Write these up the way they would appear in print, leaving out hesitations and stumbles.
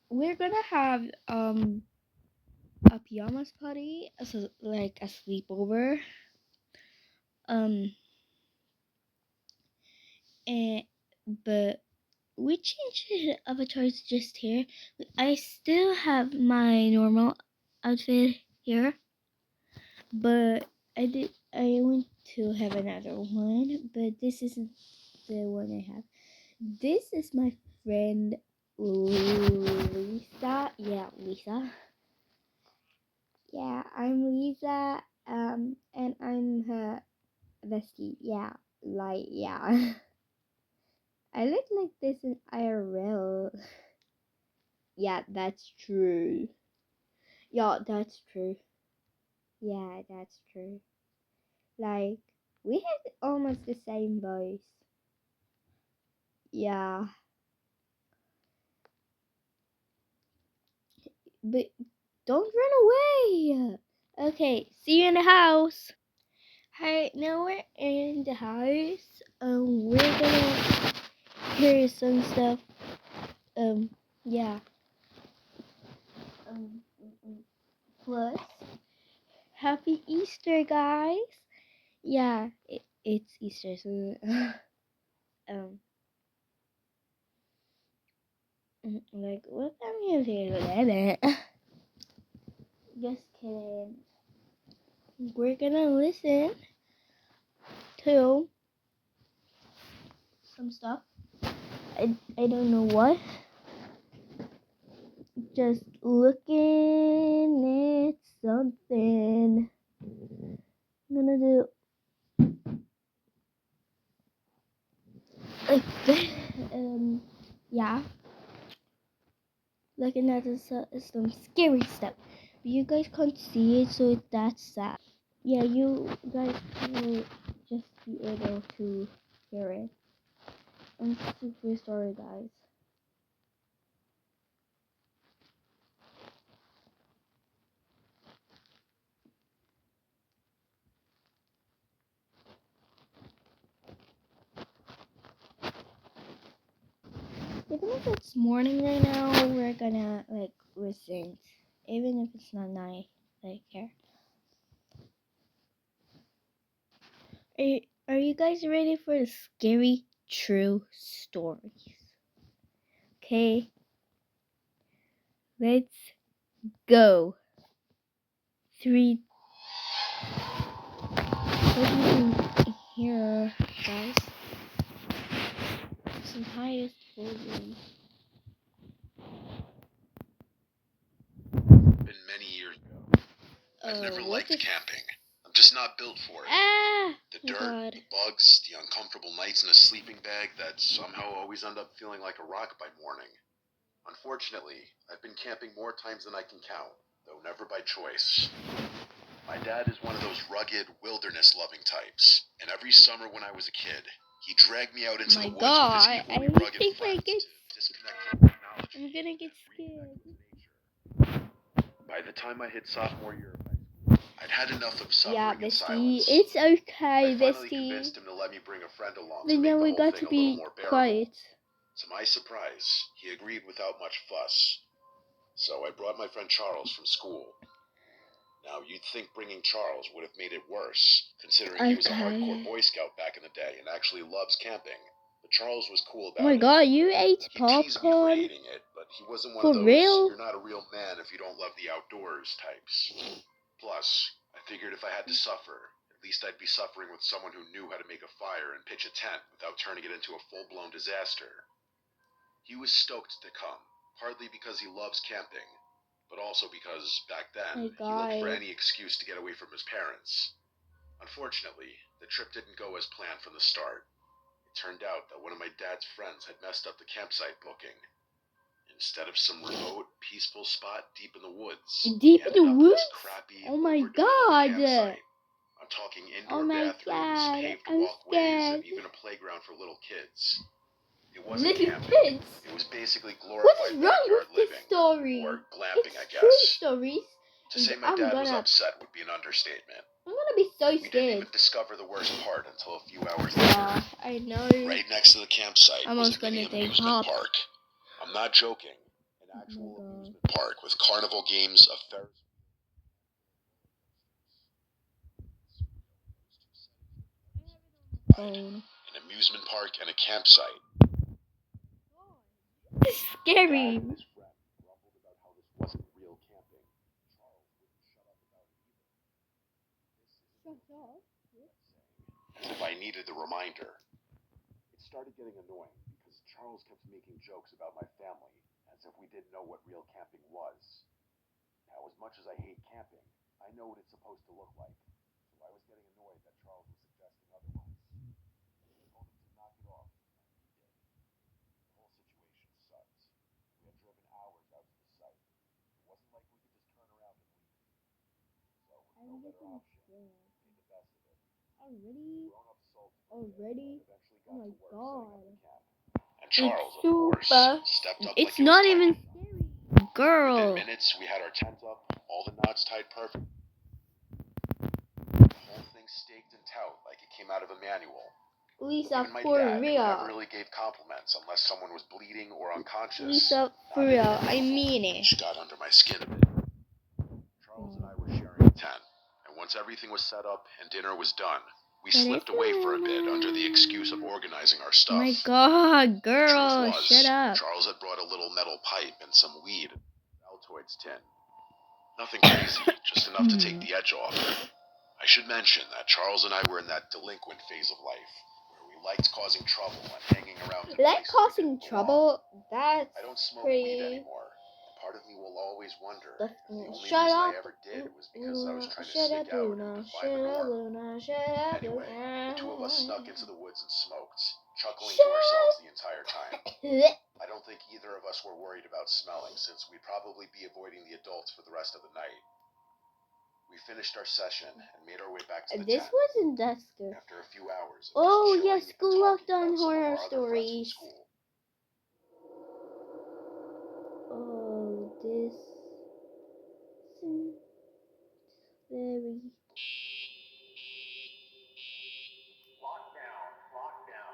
we're gonna have a pajamas party, so like a sleepover. Um, and but we changed avatars just here. I still have my normal outfit here, but I want to have another one, but this isn't the one I have. This is my friend Lisa. Yeah, Lisa. Yeah, I'm Lisa. And I'm her bestie. Yeah, like yeah. I look like this in IRL. Yeah, that's true. Yeah, that's true. Yeah, that's true. Like, we had almost the same voice. Yeah. But don't run away! Okay, see you in the house! Hi, now we're in the house. We're gonna hear some stuff. Yeah. Um, Plus, Happy Easter, guys! Yeah, it's Easter, so um, like what time is it? Just kidding. We're gonna listen to some stuff. I don't know what. Just looking at something. I'm gonna do like yeah. Looking at some scary stuff. But you guys can't see it, so that's sad. Yeah, you guys will just be able to hear it. I'm super sorry, guys. Even if it's morning right now, we're gonna like listen. Even if it's not night, like here. Are you guys ready for the scary true stories? Okay, let's go. 3. What do you can hear, guys? Some highest volume. Been many years ago. I've never liked camping. I'm just not built for it. The dirt, the bugs, the uncomfortable nights in a sleeping bag that somehow always end up feeling like a rock by morning. Unfortunately, I've been camping more times than I can count, though never by choice. My dad is one of those rugged, wilderness-loving types, and every summer when I was a kid, he dragged me out into the woods with his equally rugged friends to disconnect from technology. I'm gonna get scared. By the time I hit sophomore year of high school, I'd had enough of suffering in silence. It's okay, I finally convinced him to let me bring a friend along to But make then the we whole got thing to a little be more bearable. quiet. To my surprise, he agreed without much fuss. So I brought my friend Charles from school. Now, you'd think bringing Charles would have made it worse, considering he was a hardcore Boy Scout back in the day and actually loves camping. But Charles was cool about it. Oh my god, you ate popcorn? He teased me for hating it, but he wasn't one of those "you're not a real man if you don't love the outdoors" types. Plus, I figured if I had to suffer, at least I'd be suffering with someone who knew how to make a fire and pitch a tent without turning it into a full-blown disaster. He was stoked to come, partly because he loves camping, but also because, back then, he looked for any excuse to get away from his parents. Unfortunately, the trip didn't go as planned from the start. It turned out that one of my dad's friends had messed up the campsite booking. Instead of some remote, peaceful spot deep in the woods, deep in the woods? This crappy, oh my god! Campsite. I'm talking indoor bathrooms, paved walkways, and even a playground for little kids. It wasn't camping. It was basically glorified backyard living, or glamping, I guess. To say my dad was upset would be an understatement. I'm gonna be so scared. We didn't even discover the worst part until a few hours later. I know. Right next to the campsite was a mini amusement park. I'm not joking. actual amusement park with carnival games, a Ferris phone. an amusement park, and a campsite. This is scary. Dad and his friend grumbled about how this wasn't real camping. Charles wouldn't shut up about it either. As if I needed the reminder. It started getting annoying because Charles kept making jokes about my family, as if we didn't know what real camping was. Now, as much as I hate camping, I know what it's supposed to look like, so I was getting annoyed that Charles was suggesting otherwise. I told him to knock it off, and he did. The whole situation sucked. We had driven hours out to the site. It wasn't like we could just turn around and leave. So, with no better option, we made the best of it. Already? Grown up salty, Already? eventually Oh got my to work god. setting up the camp. And Charles, It's of course, super. stepped up It's like it was not time. even scary. Girl. Within minutes, we had our tent up, all the knots tied perfect. The whole thing staked and tout like it came out of a manual. Lisa, Even my for dad, who never real. really gave compliments unless someone was bleeding or unconscious, Lisa, for real. I mean it. which got under my skin a bit. Charles and I were sharing a tent, and once everything was set up and dinner was done, we slipped away for a bit under the excuse of organizing our stuff. My god, The truth girl, was, shut up. Charles had brought a little metal pipe and some weed in the Altoids tin. Nothing crazy, just enough to take the edge off. I should mention that Charles and I were in that delinquent phase of life, where we liked causing trouble and hanging around. Like causing trouble? That's I don't smoke pretty. weed anymore. Part of me will always wonder. The only Shut reason up, I ever did was because I was trying to shut sneak up, out Luna. and defy Shut the up, norm. Luna. Shut up, Anyway, Luna. the two of us snuck into the woods and smoked, chuckling to ourselves the entire time. I don't think either of us were worried about smelling, since we'd probably be avoiding the adults for the rest of the night. We finished our session and made our way back to the This tent. wasn't that scary. After a few hours of Oh just yes, chilling school and talking lockdown about some of horror our other friends from stories. school. Oh, this seems very. Lockdown, lockdown.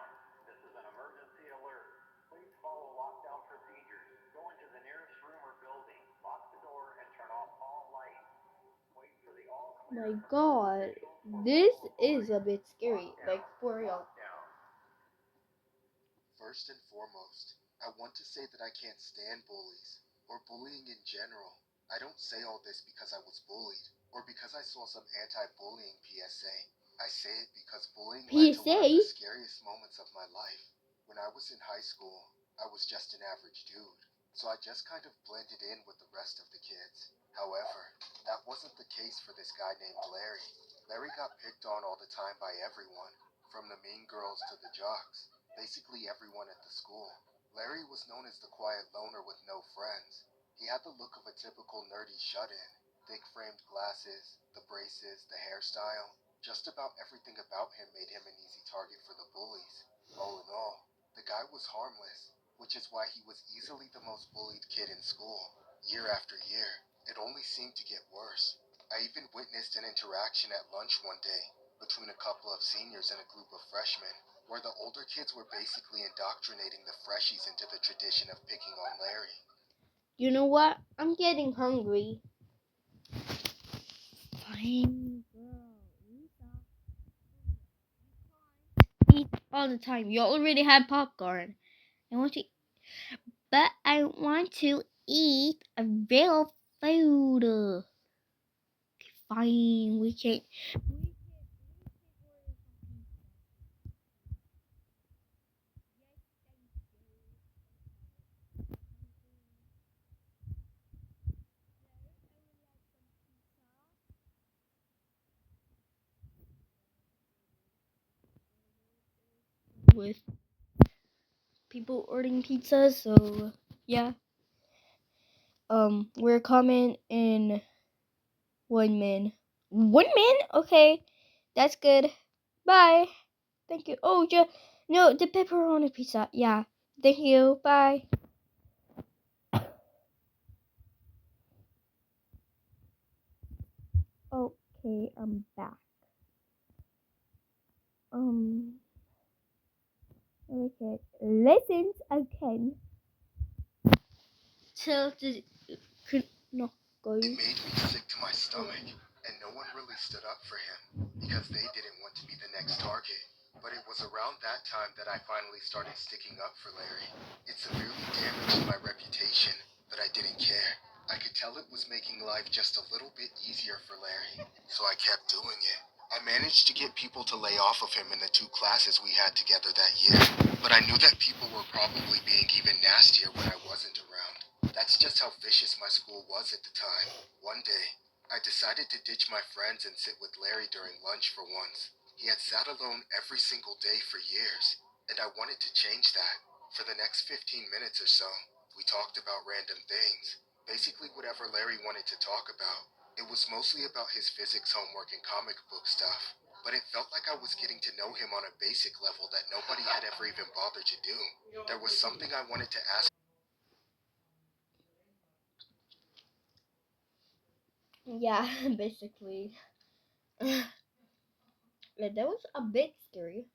This is an emergency alert. Please follow lockdown procedures. Go into the nearest room or building, lock the door, and turn off all lights. Wait for the all clear. My god, this is a bit scary, like for real. First and foremost, I want to say that I can't stand bullies, or bullying in general. I don't say all this because I was bullied, or because I saw some anti-bullying PSA. I say it because bullying led to one of the scariest moments of my life. When I was in high school, I was just an average dude, so I just kind of blended in with the rest of the kids. However, that wasn't the case for this guy named Larry. Larry got picked on all the time by everyone, from the mean girls to the jocks. Basically everyone at the school. Larry was known as the quiet loner with no friends. He had the look of a typical nerdy shut-in. Thick framed glasses, the braces, the hairstyle. Just about everything about him made him an easy target for the bullies. All in all, the guy was harmless, which is why he was easily the most bullied kid in school. Year after year, it only seemed to get worse. I even witnessed an interaction at lunch one day between a couple of seniors and a group of freshmen, where the older kids were basically indoctrinating the freshies into the tradition of picking on Larry. You know what? I'm getting hungry. Fine, girl. Eat all the time. You already have popcorn. I want to eat a real food. Okay, fine, we can. With people ordering pizza, so yeah. We're coming in 1 minute. 1 minute? Okay, that's good. Bye. Thank you. Oh, no, the pepperoni pizza. Yeah. Thank you. Bye. Okay, I'm back. Okay. Lessons again. till the could not go. It made me sick to my stomach, and no one really stood up for him because they didn't want to be the next target. But it was around that time that I finally started sticking up for Larry. It severely damaged my reputation, but I didn't care. I could tell it was making life just a little bit easier for Larry, so I kept doing it. I managed to get people to lay off of him in the 2 classes we had together that year, but I knew that people were probably being even nastier when I wasn't around. That's just how vicious my school was at the time. One day, I decided to ditch my friends and sit with Larry during lunch for once. He had sat alone every single day for years, and I wanted to change that. For the next 15 minutes or so, we talked about random things, basically whatever Larry wanted to talk about. It was mostly about his physics homework and comic book stuff, but it felt like I was getting to know him on a basic level that nobody had ever even bothered to do. There was something I wanted to ask. Yeah, basically. Yeah, that was a bit scarier.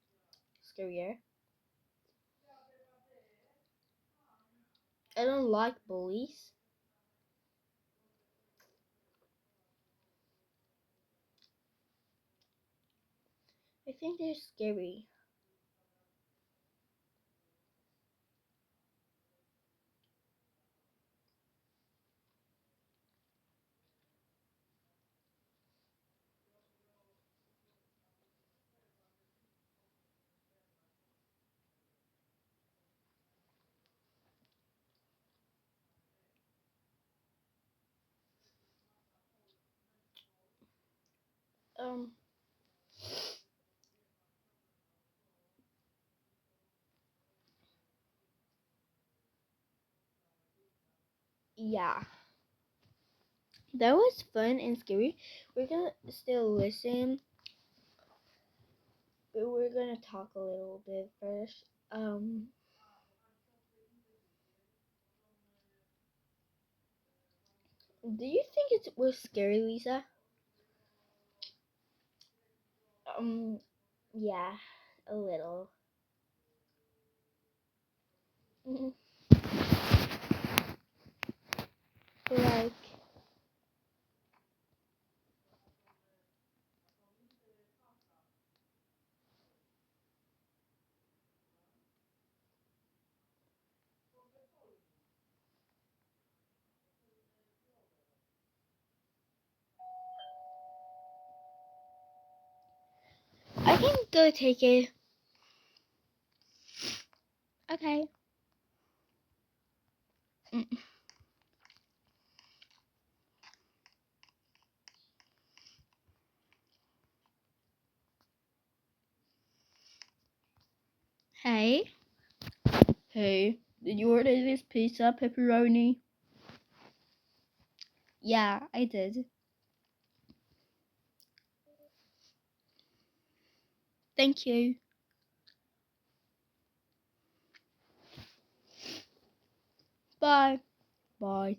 I don't like bullies. I think they're scary. Um, yeah, that was fun and scary. We're gonna still listen, but we're gonna talk a little bit first. Do you think it was scary, Lisa? Um, yeah, a little. Mhm. Like, I can go take it. Okay. Mm. Hey. Hey, did you order this pizza, pepperoni? Yeah, I did. Thank you. Bye. Bye.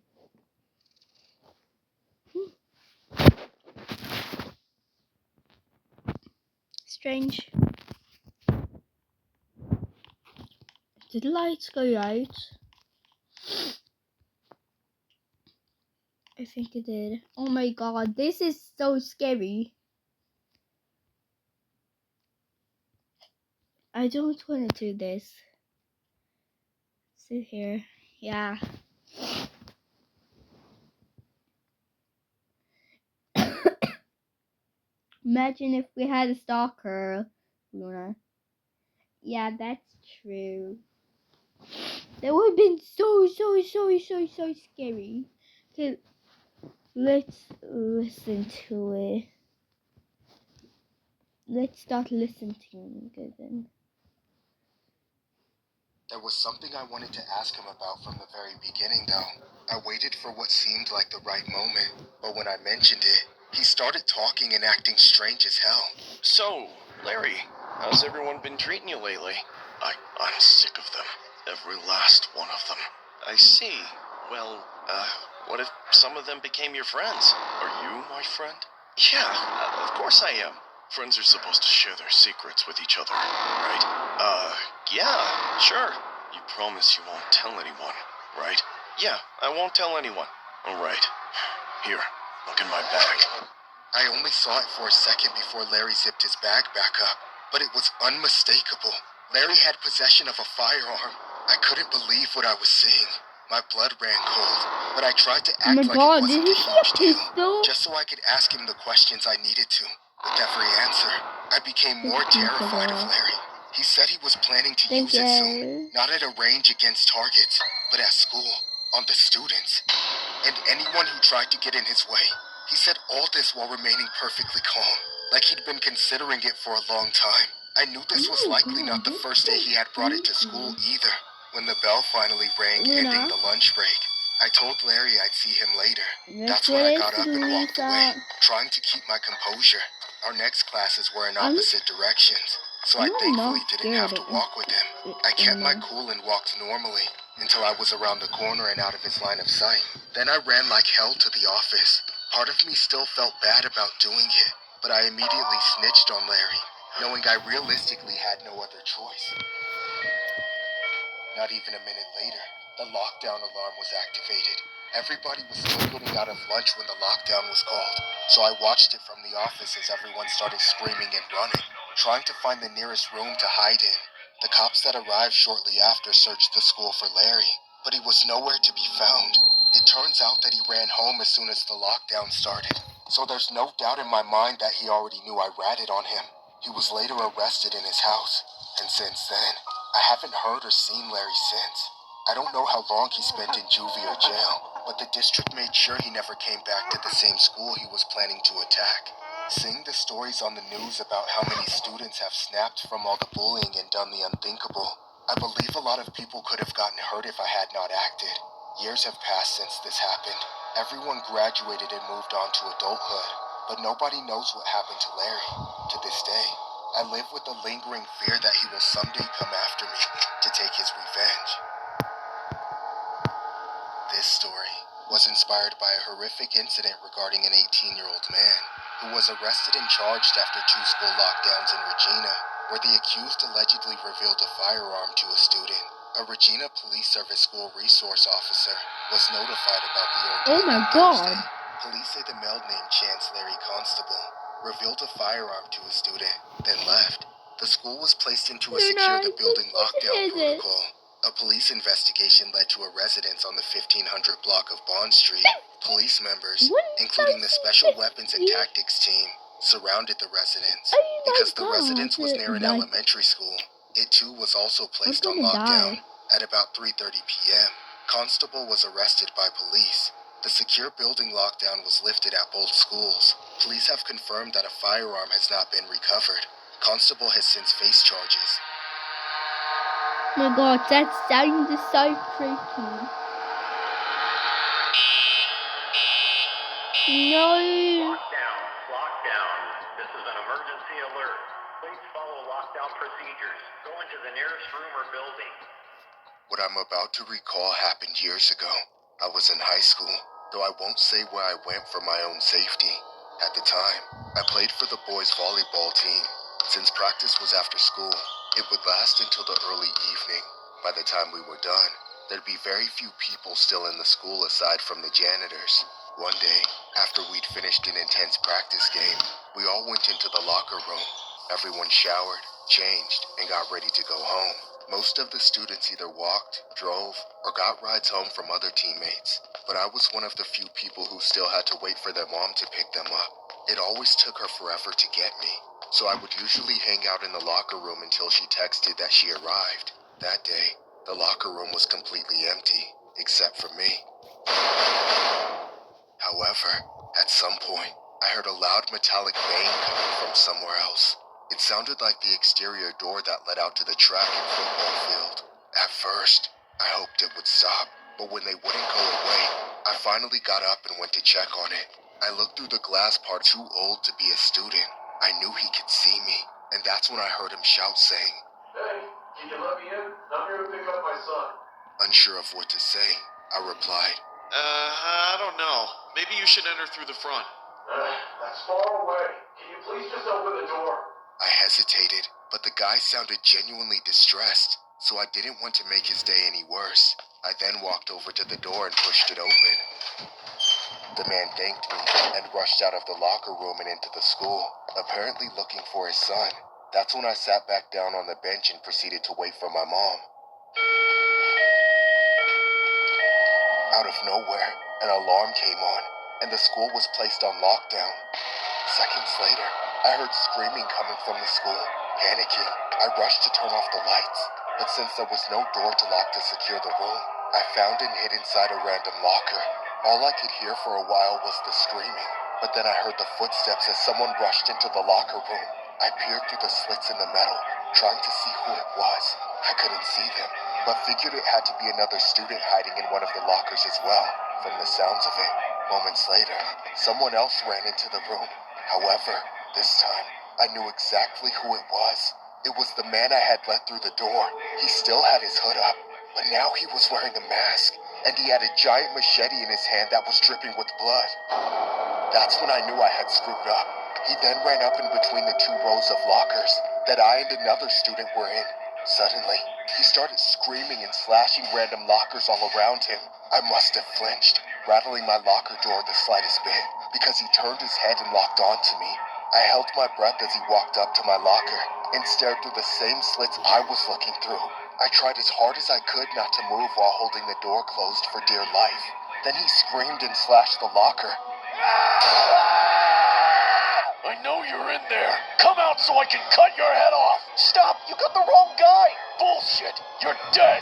Strange. Did the lights go out? I think it did. Oh my god, this is so scary. I don't want to do this. Sit here. Yeah. Imagine if we had a stalker, Luna. Yeah, that's true. That would have been so scary. Okay, let's listen to it. Let's start listening then. There was something I wanted to ask him about from the very beginning, though. I waited for what seemed like the right moment, but when I mentioned it, he started talking and acting strange as hell. So, Larry, how's everyone been treating you lately? I'm sick of them. Every last one of them. I see. Well, what if some of them became your friends? Are you my friend? Yeah, of course I am. Friends are supposed to share their secrets with each other, right? Yeah, sure. You promise you won't tell anyone, right? Yeah, I won't tell anyone. All right. Here, look in my bag. I only saw it for a second before Larry zipped his bag back up, but it was unmistakable. Larry had possession of a firearm. I couldn't believe what I was seeing. My blood ran cold, but I tried to act like it wasn't a huge deal, just so I could ask him the questions I needed to. With every answer, I became more terrified of Larry. He said he was planning to use it soon, not at a range against targets, but at school, on the students, and anyone who tried to get in his way. He said all this while remaining perfectly calm, like he'd been considering it for a long time. I knew this was likely not the first day he had brought it to school either. When the bell finally rang, ending the lunch break, I told Larry I'd see him later. That's when I got up and walked away, trying to keep my composure. Our next classes were in opposite directions, so I thankfully didn't have to walk with him. I kept my cool and walked normally until I was around the corner and out of his line of sight. Then I ran like hell to the office. Part of me still felt bad about doing it, but I immediately snitched on Larry, knowing I realistically had no other choice. Not even a minute later, the lockdown alarm was activated. Everybody was still getting out of lunch when the lockdown was called, so I watched it from the office as everyone started screaming and running, trying to find the nearest room to hide in. The cops that arrived shortly after searched the school for Larry, but he was nowhere to be found. It turns out that he ran home as soon as the lockdown started, so there's no doubt in my mind that he already knew I ratted on him. He was later arrested in his house, and since then, I haven't heard or seen Larry since. I don't know how long he spent in juvie or jail, but the district made sure he never came back to the same school he was planning to attack. Seeing the stories on the news about how many students have snapped from all the bullying and done the unthinkable, I believe a lot of people could have gotten hurt if I had not acted. Years have passed since this happened. Everyone graduated and moved on to adulthood, but nobody knows what happened to Larry. To this day, I live with the lingering fear that he will someday come after me to take his revenge. This story was inspired by a horrific incident regarding an 18-year-old man who was arrested and charged after 2 school lockdowns in Regina, where the accused allegedly revealed a firearm to a student. A Regina Police Service school resource officer was notified about the ordeal on Thursday. Police say the male named Chance Larry Constable revealed a firearm to a student, then left. The school was placed into a secure the building lockdown protocol. A police investigation led to a residence on the 1500 block of Bond Street. Police members, including the Special Weapons and Tactics team, surrounded the residence. Because the residence was near an elementary school, it too was also placed on lockdown. At about 3:30 p.m., Constable was arrested by police. The secure building lockdown was lifted at both schools. Police have confirmed that a firearm has not been recovered. Constable has since faced charges. Oh my god, that sound is so creepy. No. Lockdown. This is an emergency alert. Please follow lockdown procedures. Go into the nearest room or building. What I'm about to recall happened years ago. I was in high school, though I won't say where I went for my own safety. At the time, I played for the boys' volleyball team. Since practice was after school, it would last until the early evening. By the time we were done, there'd be very few people still in the school aside from the janitors. One day, after we'd finished an intense practice game, we all went into the locker room. Everyone showered, changed, and got ready to go home. Most of the students either walked, drove, or got rides home from other teammates, but I was one of the few people who still had to wait for their mom to pick them up. It always took her forever to get me, so I would usually hang out in the locker room until she texted that she arrived. That day, the locker room was completely empty, except for me. However, at some point, I heard a loud metallic bang coming from somewhere else. It sounded like the exterior door that led out to the track and football field. At first, I hoped it would stop, but when they wouldn't go away, I finally got up and went to check on it. I looked through the glass part, too old to be a student. I knew he could see me, and that's when I heard him shout saying, Hey, can you let me in? I'm here to pick up my son. Unsure of what to say, I replied, I don't know. Maybe you should enter through the front. That's far away. Can you please just open the door? I hesitated, but the guy sounded genuinely distressed, so I didn't want to make his day any worse. I then walked over to the door and pushed it open. The man thanked me and rushed out of the locker room and into the school, apparently looking for his son. That's when I sat back down on the bench and proceeded to wait for my mom. Out of nowhere, an alarm came on, and the school was placed on lockdown. Seconds later, I heard screaming coming from the school. Panicking, I rushed to turn off the lights, but since there was no door to lock to secure the room, I found and hid inside a random locker. All I could hear for a while was the screaming, but then I heard the footsteps as someone rushed into the locker room. I peered through the slits in the metal, trying to see who it was. I couldn't see them, but figured it had to be another student hiding in one of the lockers as well, from the sounds of it. Moments later, someone else ran into the room. However, this time, I knew exactly who it was. It was the man I had let through the door. He still had his hood up, but now he was wearing a mask, and he had a giant machete in his hand that was dripping with blood. That's when I knew I had screwed up. He then ran up in between the 2 rows of lockers that I and another student were in. Suddenly, he started screaming and slashing random lockers all around him. I must have flinched, rattling my locker door the slightest bit, because he turned his head and locked onto me. I held my breath as he walked up to my locker and stared through the same slits I was looking through. I tried as hard as I could not to move while holding the door closed for dear life. Then he screamed and slashed the locker. I know you're in there. Come out so I can cut your head off. Stop, you got the wrong guy. Bullshit, you're dead.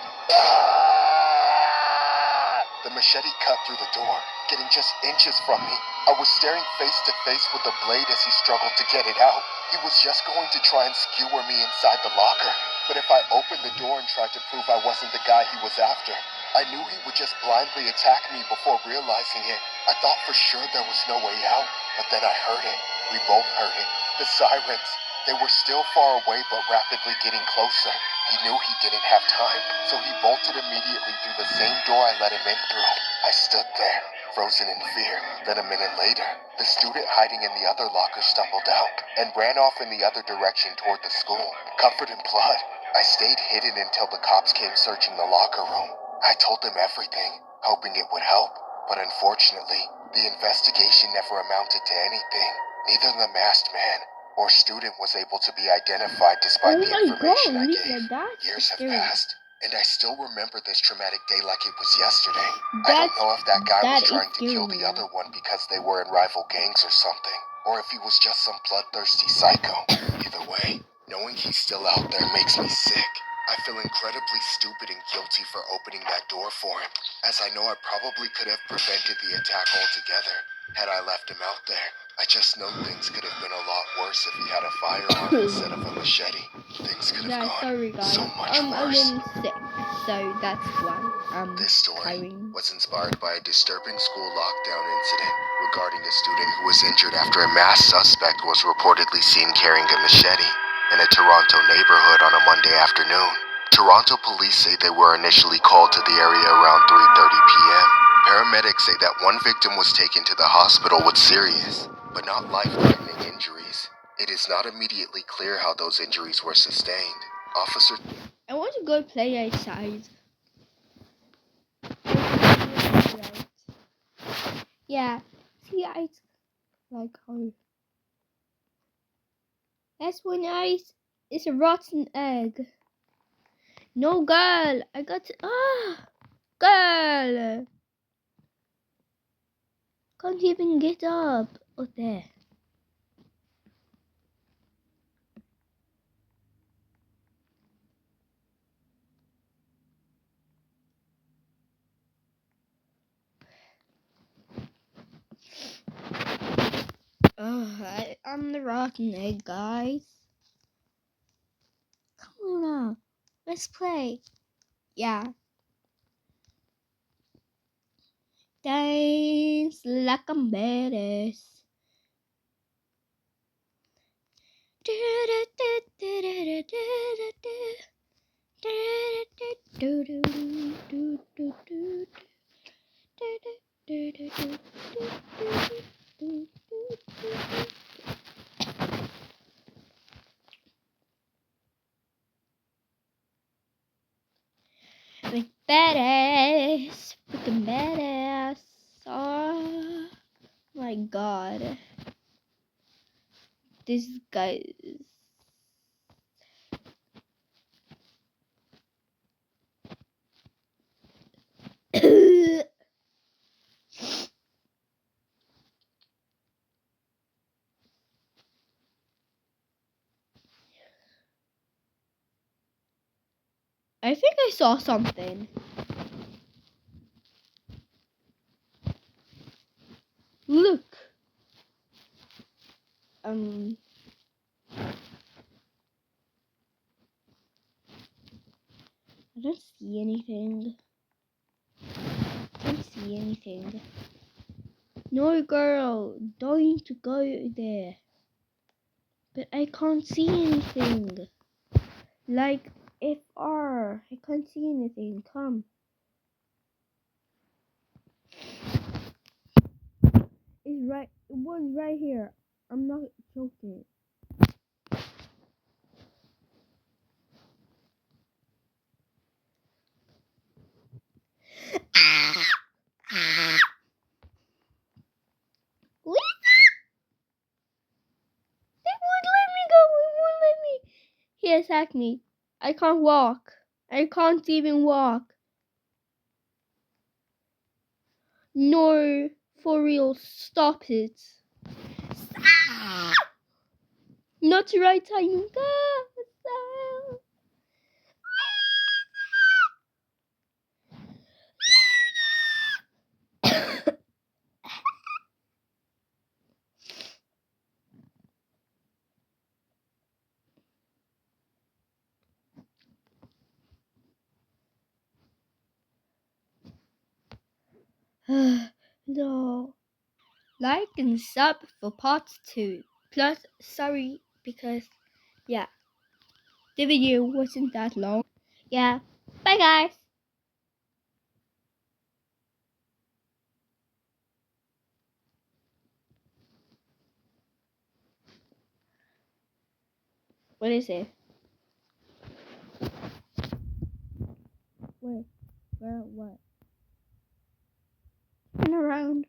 The machete cut through the door, getting just inches from me. I was staring face to face with the blade as he struggled to get it out. He was just going to try and skewer me inside the locker. But if I opened the door and tried to prove I wasn't the guy he was after, I knew he would just blindly attack me before realizing it. I thought for sure there was no way out, but then I heard it. We both heard it. The sirens. They were still far away but rapidly getting closer. He knew he didn't have time, so he bolted immediately through the same door I let him in through. I stood there, frozen in fear. Then a minute later, the student hiding in the other locker stumbled out and ran off in the other direction toward the school, covered in blood. I stayed hidden until the cops came searching the locker room. I told them everything, hoping it would help, but unfortunately, the investigation never amounted to anything. Neither the masked man or student was able to be identified despite the information I gave. Years have passed, and I still remember this traumatic day like it was yesterday. I don't know if that guy was trying to kill the other one because they were in rival gangs or something, or if he was just some bloodthirsty psycho. Either way, knowing he's still out there makes me sick. I feel incredibly stupid and guilty for opening that door for him, as I know I probably could have prevented the attack altogether had I left him out there. I just know things could have been a lot worse if he had a firearm instead of a machete. Things could have gone so much worse. I'm a little sick, so that's why I'm This story tiring. was inspired by a disturbing school lockdown incident regarding a student who was injured after a masked suspect was reportedly seen carrying a machete in a Toronto neighborhood on a Monday afternoon. Toronto police say they were initially called to the area around 3:30 p.m. Paramedics say that one victim was taken to the hospital with serious, but not life-threatening injuries. It is not immediately clear how those injuries were sustained. Officer... I want to go play outside. Yeah, see, I like how that's when it's a rotten egg. No, girl, I got girl, can't even get up. Oh, there. I'm the rotten egg, guys. Come on now, let's play. Yeah. Dance like I'm badass. Like badass. Freaking badass. Oh my god. This guy is... I think I saw something. Look. I don't see anything. I don't see anything. No, girl, don't go there. But I can't see anything. Like, FR. I can't see anything. Come. It's right. It was right here. I'm not joking. Lisa! They won't let me go. It won't let me. He attacked me. I can't walk. I can't even walk. No, for real. Stop it. Stop! Not the right timing. Stop. No. Like and sub for part 2. Plus, sorry, because, yeah, the video wasn't that long. Yeah, bye guys. What is it? Where? What? Turn around.